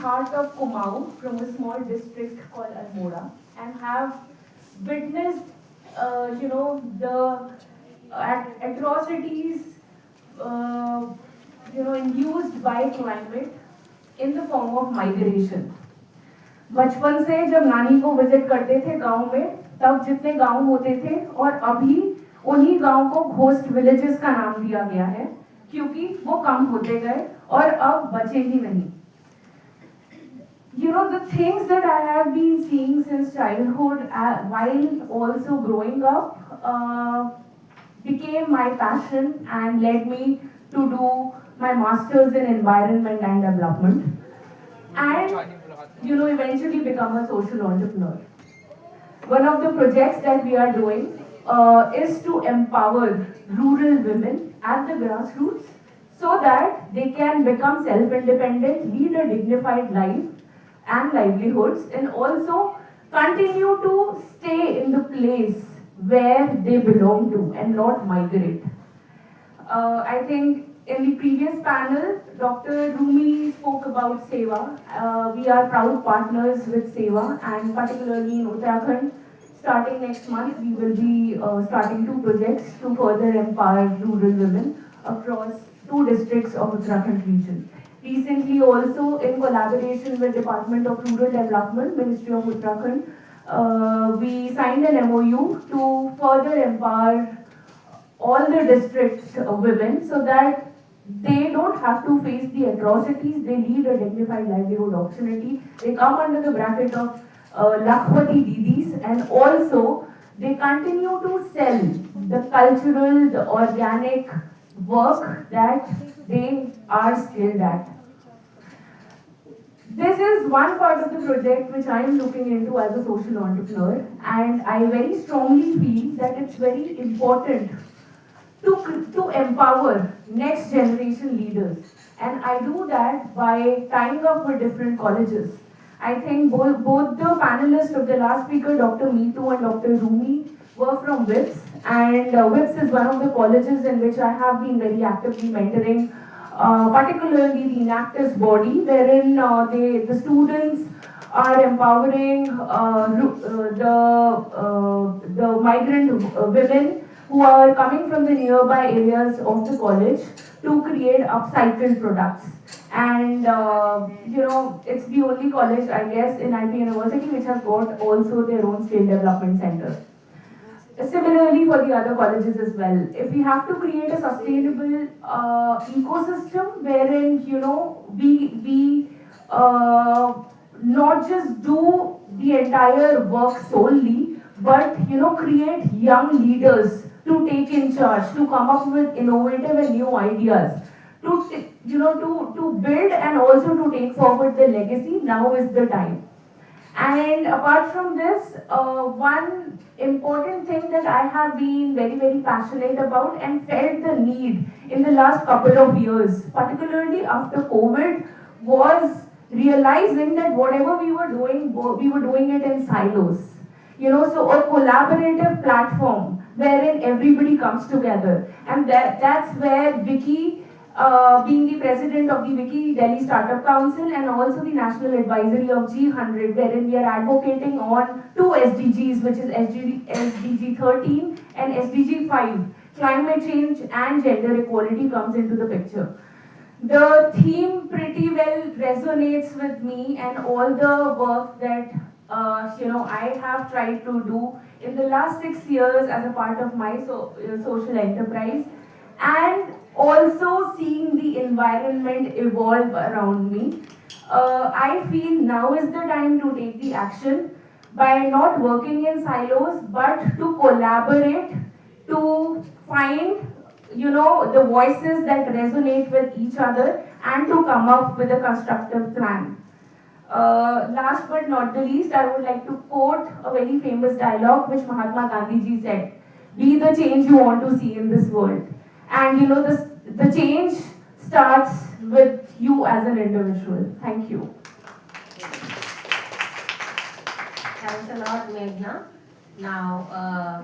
heart of Kumaon from a small district called Almora and have witnessed, the atrocities, induced by climate in the form of migration. बचपन से जब नानी को visit करते थे गांव में, तब जितने गांव होते थे और अभी उन्हीं गांव को घोस्ट विलेजेस का नाम दिया गया है क्योंकि वो कम होते गए और अब बचे ही नहीं. You know, the things that I have been seeing since childhood while also growing up became my passion and led me to do my master's in environment and development and eventually become a social entrepreneur. One of the projects that we are doing is to empower rural women at the grassroots so that they can become self-independent, lead a dignified life and livelihoods, and also continue to stay in the place where they belong to and not migrate. I think in the previous panel, Dr. Rumi spoke about Seva. We are proud partners with Seva, and particularly in Uttarakhand, starting next month, we will be starting 2 projects to further empower rural women across 2 districts of Uttarakhand region. Recently also, in collaboration with Department of Rural Development, Ministry of Uttarakhand, we signed an MOU to further empower all the districts women so that they don't have to face the atrocities, they lead a dignified livelihood opportunity. They come under the bracket of Lakhwati Didis, and also they continue to sell the cultural, the organic work that they are skilled at. This is one part of the project which I am looking into as a social entrepreneur, and I very strongly feel that it's very important to empower next generation leaders. And I do that by tying up with different colleges. I think both the panelists of the last speaker, Dr. Meetu and Dr. Rumi, were from WICCI, and WICCI is one of the colleges in which I have been very actively mentoring, particularly the Enactus body, wherein the students are empowering the migrant women who are coming from the nearby areas of the college to create upcycled products. And it's the only college, I guess, in IP University which has got also their own skill development center. Similarly for the other colleges as well. If we have to create a sustainable ecosystem wherein we not just do the entire work solely, but create young leaders to take in charge, to come up with innovative and new ideas, to build and also to take forward the legacy. Now is the time. And apart from this, one important thing that I have been very, very passionate about and felt the need in the last couple of years, particularly after COVID, was realizing that whatever we were doing it in silos. So a collaborative platform wherein everybody comes together. And that's where WICCI, being the president of the WICCI Delhi Startup Council and also the National Advisory of G100, wherein we are advocating on 2 SDGs, which is SDG 13 and SDG 5, climate change and gender equality comes into the picture. The theme pretty well resonates with me and all the work that I have tried to do in the last 6 years as a part of my social enterprise, and also seeing the environment evolve around me. I feel now is the time to take the action by not working in silos, but to collaborate, to find the voices that resonate with each other and to come up with a constructive plan. Last but not the least, I would like to quote a very famous dialogue which Mahatma Gandhi ji said: "Be the change you want to see in this world." And the change starts with you as an individual. Thank you. Thanks a lot, Meghna. Now,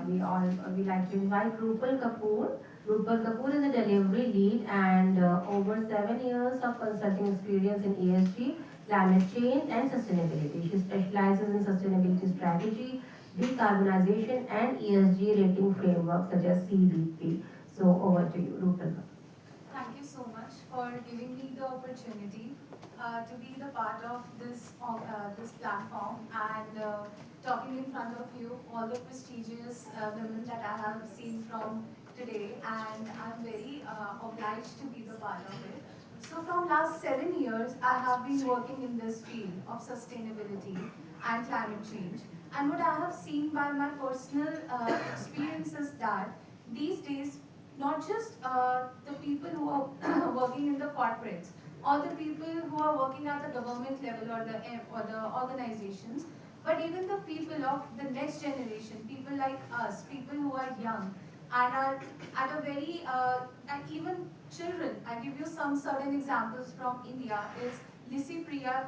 we like to invite Rupal Kapoor. Rupal Kapoor is a delivery lead and over 7 years of consulting experience in ESG. climate change and sustainability. She specializes in sustainability strategy, decarbonization, and ESG rating frameworks such as CDP. So over to you, Rupal. Thank you so much for giving me the opportunity to be the part of this platform and talking in front of you, all the prestigious women that I have seen from today, and I'm very obliged to be the part of it. So from last 7 years, I have been working in this field of sustainability and climate change. And what I have seen by my personal experience is that these days not just the people who are working in the corporates or the people who are working at the government level or the organizations, but even the people of the next generation, people like us, people who are young and are at a very and even children. I give you some certain examples from India. Is Lissy Priya,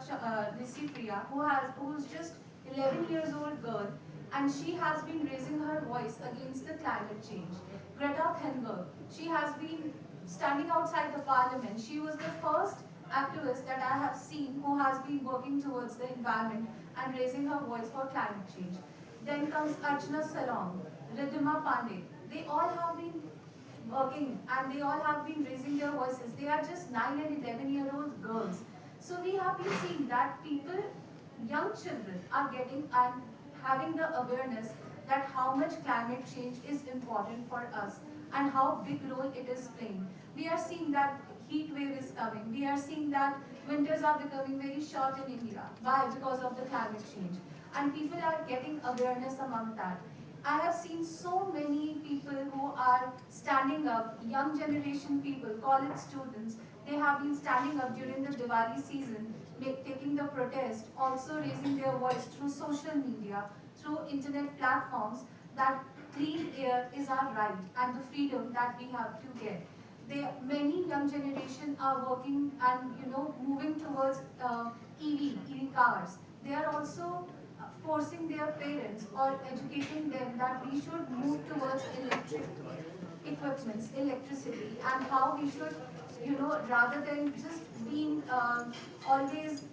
who's just 11 years old girl, and she has been raising her voice against the climate change. Greta Thunberg, she has been standing outside the parliament. She was the first activist that I have seen who has been working towards the environment and raising her voice for climate change. Then comes Archana Sarong, Ridhima Pandey. They all have been working and they all have been raising their voices. They are just 9 and 11-year-old girls. So we have been seeing that people, young children, are getting and having the awareness that how much climate change is important for us and how big role it is playing. We are seeing that heat wave is coming. We are seeing that winters are becoming very short in India. Why? Because of the climate change. And people are getting awareness among that. I have seen so many people who are standing up, young generation people, college students, they have been standing up during the Diwali season, taking the protest, also raising their voice through social media, through internet platforms, that clean air is our right and the freedom that we have to get. Many young generation are working and moving towards EV cars. They are also forcing their parents or educating them that we should move towards electric equipments, electricity, and how we should, rather than just being always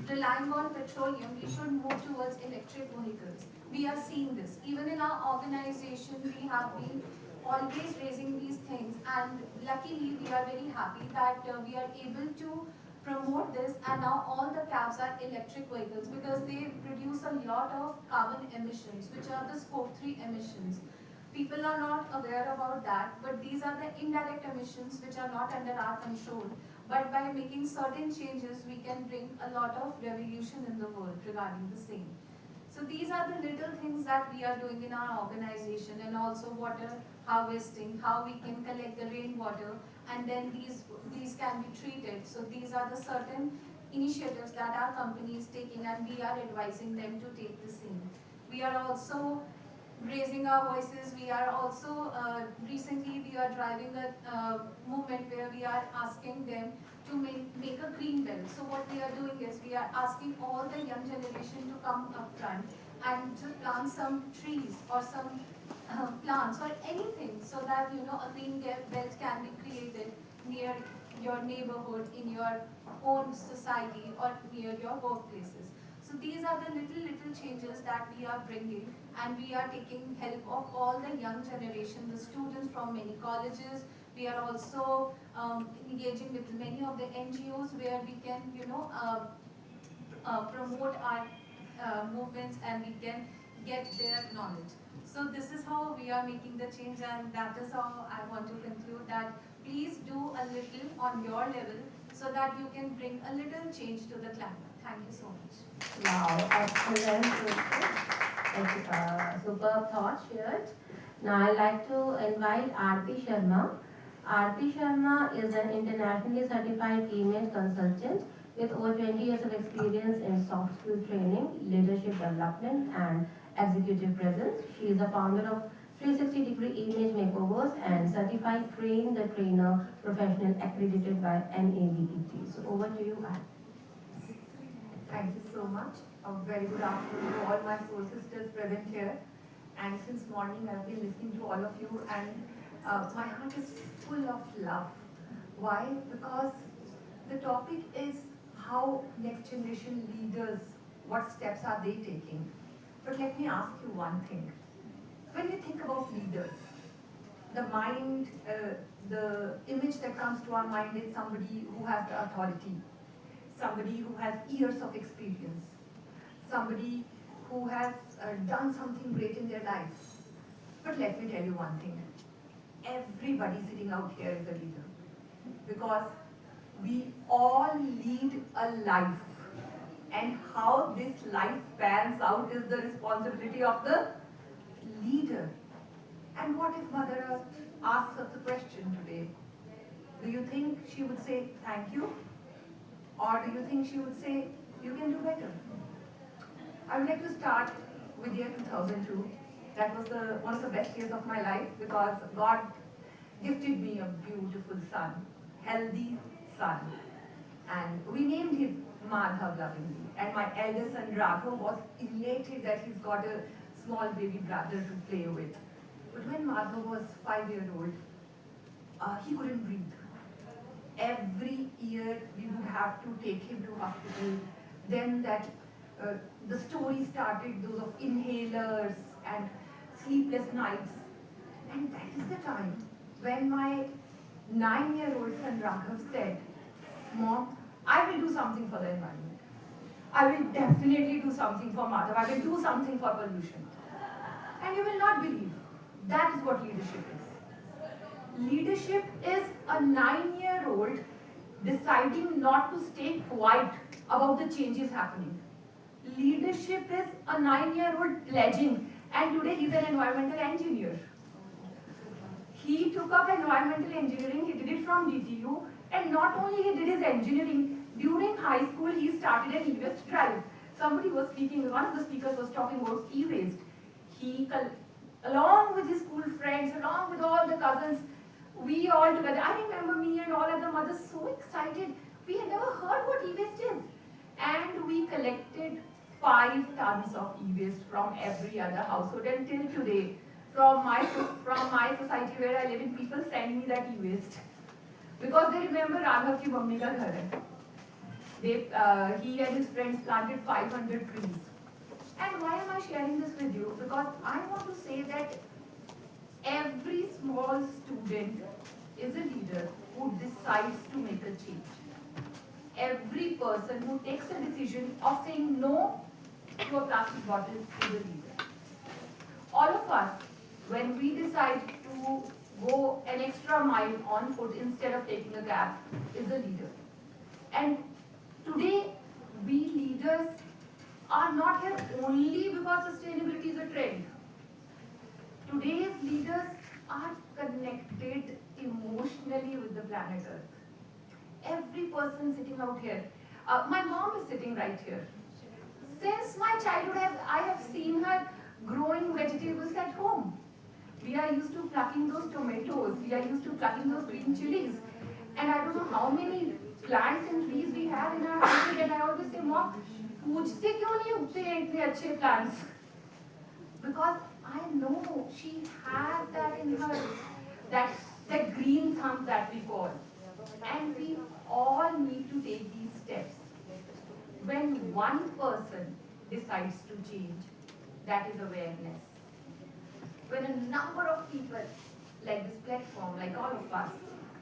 relying on petroleum, we should move towards electric vehicles. We are seeing this. Even in our organization, we have been always raising these things, and luckily we are very happy that we are able to promote this, and now all the cabs are electric vehicles because they produce a lot of carbon emissions, which are the scope 3 emissions. People are not aware about that, but these are the indirect emissions which are not under our control. But by making certain changes, we can bring a lot of revolution in the world regarding the same. So these are the little things that we are doing in our organization, and also water harvesting, how we can collect the rainwater and then these can be treated. So these are the certain initiatives that our company is taking, and we are advising them to take the same. We are also raising our voices. We are also recently we are driving a movement where we are asking them to make a green belt. So what we are doing is we are asking all the young generation to come up front and to plant some trees or some plants or anything, so that a green belt can be created near your neighborhood, in your own society, or near your workplaces. So these are the little changes that we are bringing, and we are taking help of all the young generation, the students from many colleges. We are also engaging with many of the NGOs where we can, promote our movements, and we can get their knowledge. So this is how we are making the change, and that is how I want to conclude that please do a little on your level so that you can bring a little change to the climate. Thank you so much. Wow, excellent. Superb thoughts shared. Now I'd like to invite Aarti Sharma. Aarti Sharma is an internationally certified image consultant with over 20 years of experience in soft skill training, leadership development, and executive presence. She is the founder of 360-degree image makeovers and certified train the trainer professional accredited by NABET. So over to you, Aarti. Thank you so much. A very good afternoon to all my soul sisters present here. And since morning I've been listening to all of you, and my heart is full of love. Why? Because the topic is how next generation leaders, what steps are they taking? But let me ask you one thing. When you think about leaders, the mind, the image that comes to our mind is somebody who has the authority, somebody who has years of experience, somebody who has done something great in their life. But let me tell you one thing. Everybody sitting out here is a leader because we all lead a life, and how this life pans out is the responsibility of the leader. And what if Mother Earth asks us a question today? Do you think she would say thank you? Or do you think she would say you can do better? I would like to start with year 2002. That was one of the best years of my life because God gifted me a beautiful son, healthy son. And we named him Madhav lovingly. And my eldest son Raghav was elated that he's got a small baby brother to play with. But when Madhav was 5 years old, he couldn't breathe. Every year we would have to take him to hospital. Then the story started, those of inhalers and sleepless nights. And that is the time when my 9-year-old son Raghav said, Mom, I will do something for the environment. I will definitely do something for Madhav. I will do something for pollution. And you will not believe, that is what leadership is. Leadership is a 9-year-old deciding not to stay quiet about the changes happening. Leadership is a 9-year-old pledging, and today he's an environmental engineer. He took up environmental engineering, he did it from DTU, and not only he did his engineering, during high school he started an e-waste drive. Somebody was speaking, one of the speakers was talking about e-waste. He, along with his school friends, along with all the cousins, we all together, I remember me and all other mothers so excited. We had never heard what e-waste is. And we collected 5 tons of e-waste from every other household until today. From my society where I live in, people send me that e-waste. Because they remember Raghav ki mummy ka ghar hai. He and his friends planted 500 trees. And why am I sharing this with you? Because I want to say that every small student is a leader who decides to make a change. Every person who takes a decision of saying no to a plastic bottle is a leader. All of us, when we decide to go an extra mile on foot instead of taking a cab, is a leader. And today, we leaders are not here only because sustainability is a trend. Today's leaders are connected emotionally with the planet Earth. Every person sitting out here. My mom is sitting right here. Since my childhood, I have seen her growing vegetables at home. We are used to plucking those tomatoes. We are used to plucking those green chilies. And I don't know how many plants and trees we have in our house. And I always say, Mom, मुझसे क्यों नहीं उगते हैं इतने अच्छे plants? Because I know she has that in her, that green thumb that we call. And we all need to take these steps. When one person decides to change, that is awareness. When a number of people, like this platform, like all of us,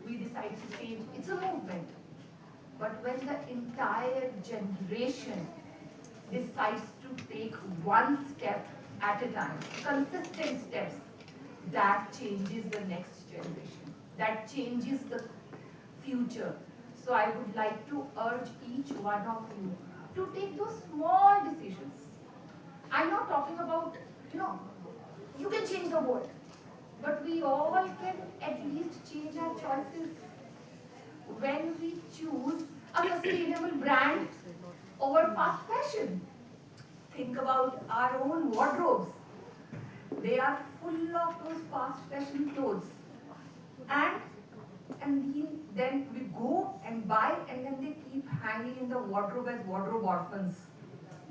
we decide to change, it's a movement. But when the entire generation decides to take one step at a time, consistent steps, that changes the next generation. That changes the future. So I would like to urge each one of you to take those small decisions. I'm not talking about, you can change the world. But we all can at least change our choices. When we choose a sustainable brand over fast fashion, think about our own wardrobes. They are full of those fast fashion clothes. And then we go and buy, and then they keep hanging in the wardrobe as wardrobe orphans.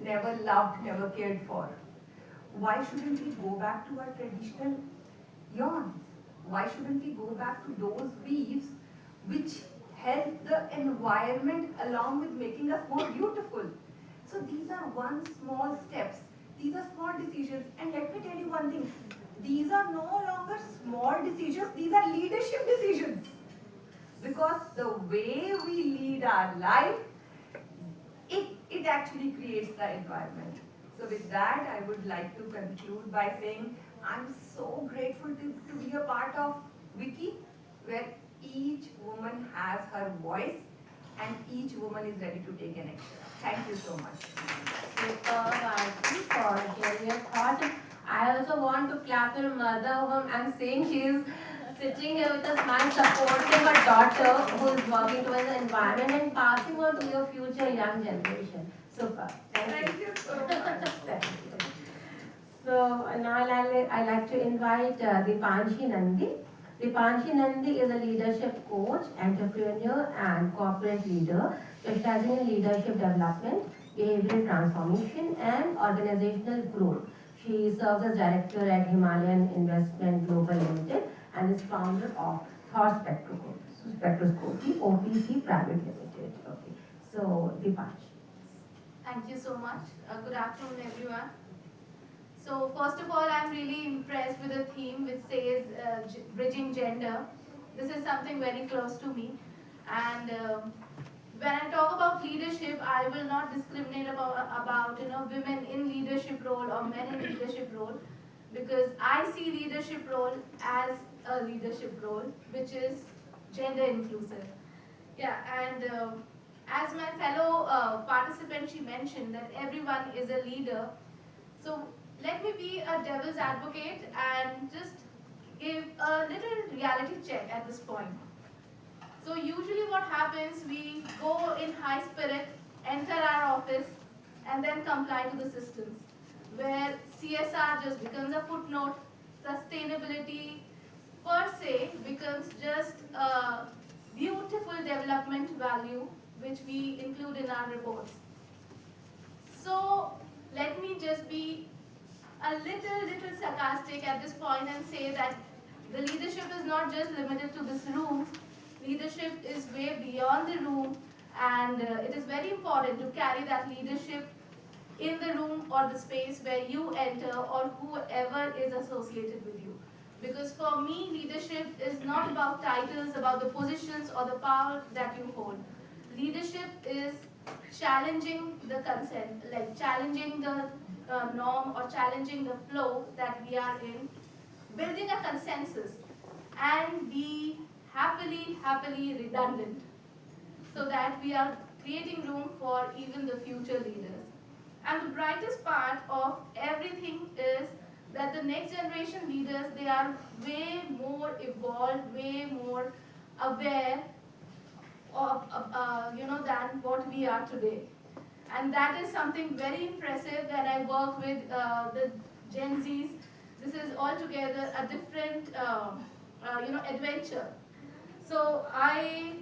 Never loved, never cared for. Why shouldn't we go back to our traditional yarns? Why shouldn't we go back to those weaves which help the environment along with making us more beautiful. So these are one small steps. These are small decisions. And let me tell you one thing. These are no longer small decisions. These are leadership decisions. Because the way we lead our life, it actually creates the environment. So with that, I would like to conclude by saying I'm so grateful to be a part of WICCI, where each woman has her voice and each woman is ready to take an action. Thank you so much. Superb, Aarti, for sharing your thoughts. I also want to clap your mother, whom I'm saying she is sitting here with a smile, supporting her daughter who is working towards the environment and passing on to your future young generation. Super. Thank you. Thank you so much. Thank you. So now I like to invite Dipanshi Nandi. Dipanshi Nandi is a leadership coach, entrepreneur, and corporate leader specializing in leadership development, behavioral transformation, and organizational growth. She serves as director at Himalayan Investment Global Limited and is founder of Thought Spectroscopy, OPC Private Limited. Okay, so Dipanshi. Thank you so much. Good afternoon, everyone. So first of all, I'm really impressed with the theme which says bridging gender. This is something very close to me. And when I talk about leadership, I will not discriminate about women in leadership role or men in leadership role, because I see leadership role as a leadership role which is gender inclusive. Yeah, and as my fellow participant, she mentioned that everyone is a leader. So let me be a devil's advocate and just give a little reality check at this point. So usually what happens, we go in high spirit, enter our office, and then comply to the systems, where CSR just becomes a footnote, sustainability per se becomes just a beautiful development value which we include in our reports. So let me just be a little sarcastic at this point and say that the leadership is not just limited to this room. Leadership is way beyond the room, and it is very important to carry that leadership in the room or the space where you enter or whoever is associated with you. Because for me, leadership is not about titles, about the positions or the power that you hold. Leadership is challenging the consent, like challenging the norm or challenging the flow that we are in, building a consensus, and be happily redundant, so that we are creating room for even the future leaders. And the brightest part of everything is that the next generation leaders, they are way more evolved, way more aware of, than what we are today. And that is something very impressive when I work with the Gen Zs. This is altogether a different, adventure. So I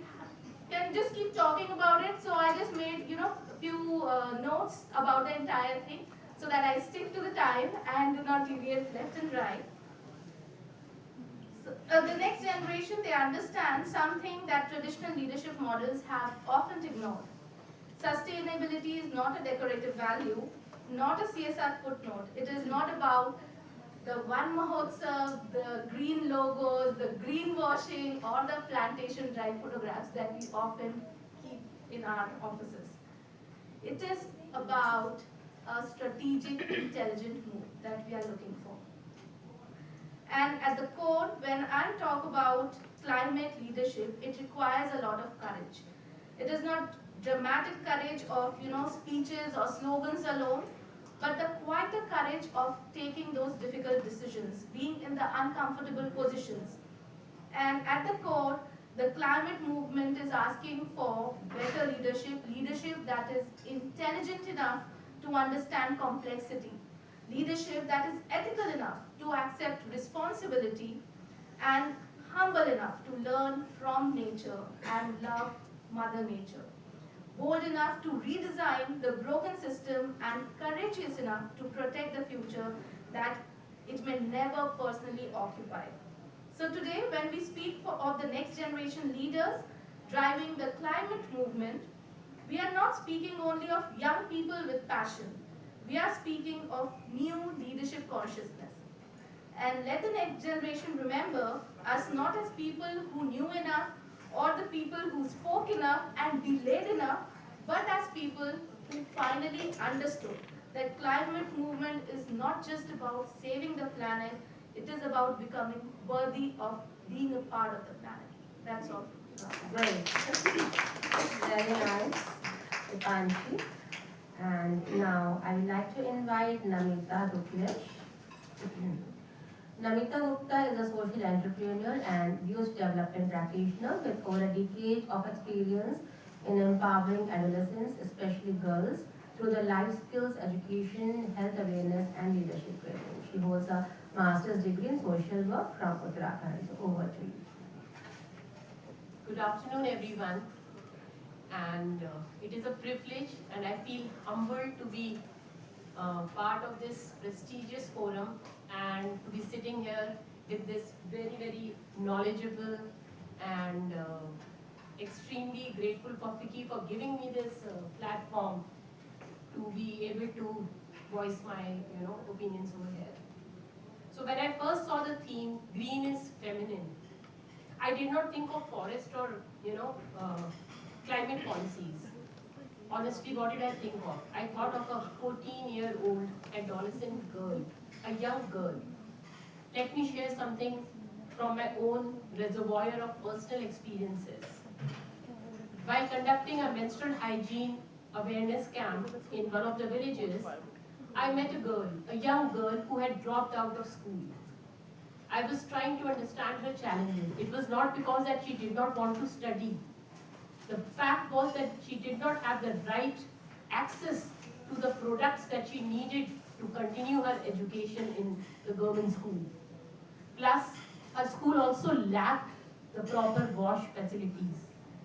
can just keep talking about it. So I just made, a few notes about the entire thing so that I stick to the time and do not deviate left and right. So, the next generation, they understand something that traditional leadership models have often ignored. Sustainability is not a decorative value, not a CSR footnote. It is not about the One Mahotsav, the green logos, the greenwashing, or the plantation drive photographs that we often keep in our offices. It is about a strategic, intelligent move that we are looking for. And at the core, when I talk about climate leadership, it requires a lot of courage. It is not dramatic courage of speeches or slogans alone, but the quieter courage of taking those difficult decisions, being in the uncomfortable positions. And at the core, the climate movement is asking for better leadership that is intelligent enough to understand complexity, leadership that is ethical enough to accept responsibility, and humble enough to learn from nature and love Mother Nature, bold enough to redesign the broken system, and courageous enough to protect the future that it may never personally occupy. So today, when we speak of the next generation leaders, driving the climate movement, we are not speaking only of young people with passion. We are speaking of new leadership consciousness. And let the next generation remember us not as people who knew enough or the people who spoke enough and delayed enough, but as people who finally understood that climate movement is not just about saving the planet, it is about becoming worthy of being a part of the planet. That's all. Great. Very nice, Dipanshi. And now I would like to invite Namita Duklesh. Namita Gupta is a social entrepreneur and youth development practitioner with over a decade of experience in empowering adolescents, especially girls, through the life skills, education, health awareness, and leadership training. She holds a master's degree in social work from Uttarakhand. So over to you. Good afternoon, everyone. And it is a privilege, and I feel humbled to be part of this prestigious forum and to be sitting here with this very, very knowledgeable and extremely grateful for Vicky for giving me this platform to be able to voice my opinions over here. So when I first saw the theme, green is feminine, I did not think of forest or climate policies. Honestly, what did I think of? I thought of a 14-year-old adolescent girl, a young girl. Let me share something from my own reservoir of personal experiences. While conducting a menstrual hygiene awareness camp in one of the villages, I met a girl, a young girl who had dropped out of school. I was trying to understand her challenges. It was not because that she did not want to study. The fact was that she did not have the right access to the products that she needed to continue her education in the government school. Plus, her school also lacked the proper wash facilities.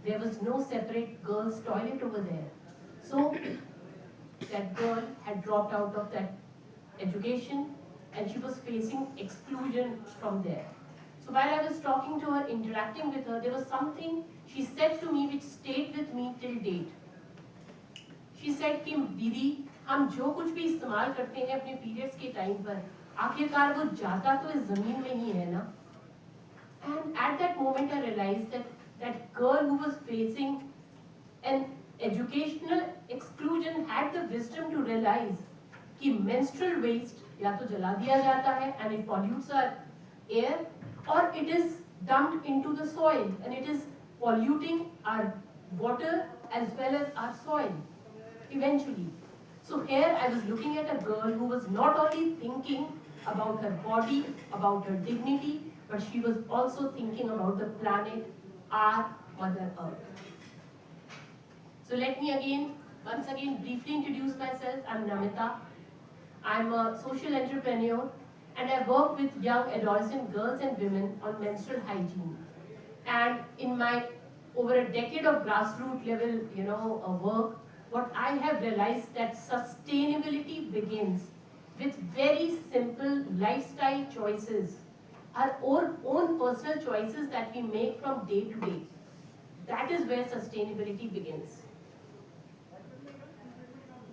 There was no separate girls' toilet over there. So, that girl had dropped out of that education and she was facing exclusion from there. So while I was talking to her, interacting with her, there was something she said to me which stayed with me till date. She said कि दीदी हम जो कुछ भी इस्तेमाल करते हैं अपने पीरियड्स के टाइम पर आखिरकार वो जाता तो इस जमीन में ही है ना. And at that moment I realized that that girl who was facing an educational exclusion had the wisdom to realize कि menstrual waste या तो जला दिया जाता है and it pollutes our air, or it is dumped into the soil and it is polluting our water as well as our soil eventually. So here I was looking at a girl who was not only thinking about her body, about her dignity, but she was also thinking about the planet, our Mother Earth. So let me once again briefly introduce myself. I'm Namita. I'm a social entrepreneur and I work with young adolescent girls and women on menstrual hygiene. And in my over a decade of grassroots level, work, what I have realized that sustainability begins with very simple lifestyle choices, our own personal choices that we make from day to day. That is where sustainability begins.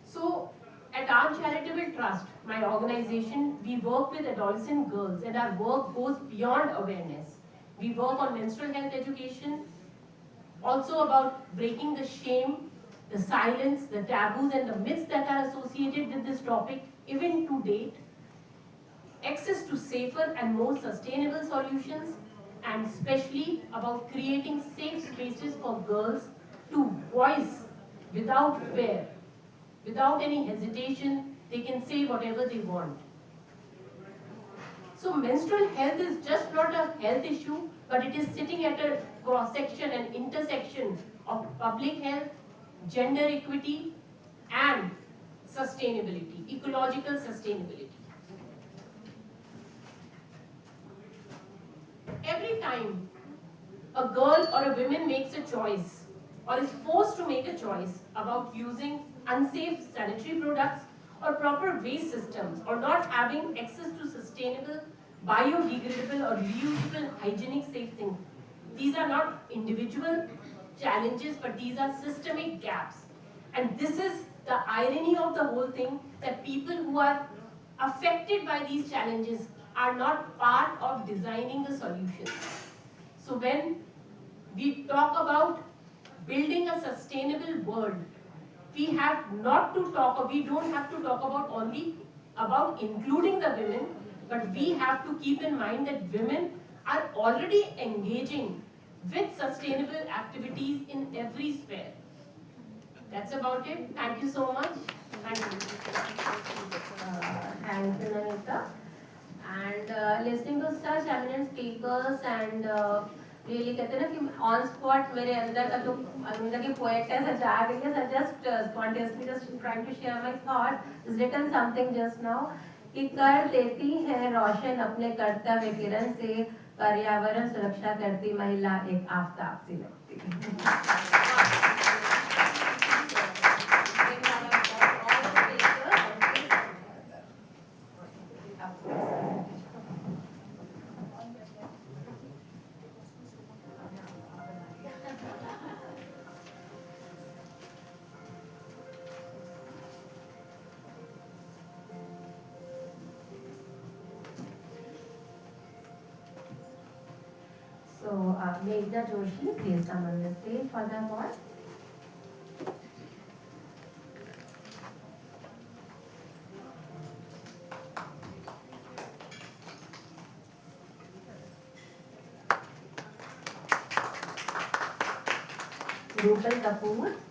So, at our charitable trust, my organization, we work with adolescent girls and our work goes beyond awareness. We work on menstrual health education, also about breaking the shame, the silence, the taboos and the myths that are associated with this topic even to date, access to safer and more sustainable solutions, and especially about creating safe spaces for girls to voice without fear. Without any hesitation, they can say whatever they want. So menstrual health is just not a health issue, but it is sitting at a cross-section and intersection of public health, gender equity, and sustainability, ecological sustainability. Every time a girl or a woman makes a choice or is forced to make a choice about using unsafe sanitary products or proper waste systems or not having access to sustainable, biodegradable or reusable hygienic safe things. These are not individual challenges, but these are systemic gaps. And this is the irony of the whole thing, that people who are affected by these challenges are not part of designing the solutions. So when we talk about building a sustainable world, we have not to talk, or we don't have to talk about only about including the women, but we have to keep in mind that women are already engaging with sustainable activities in every sphere. That's about it. Thank you so much. Thank you. Thank you, Nanita. And listening to such eminent speakers and really कहते हैं ना कि on spot मेरे अंदर का जो अंदर की poetess है जा रही है, so just spontaneously just trying to share my thought. Is written something just now कि कर देती है रोशन अपने कर्तव्य किरण से, पर्यावरण सुरक्षा करती महिला एक आफताब सी लगती। So, Meghna Joshi, please come on the stage for the award. Rupal Kapoor.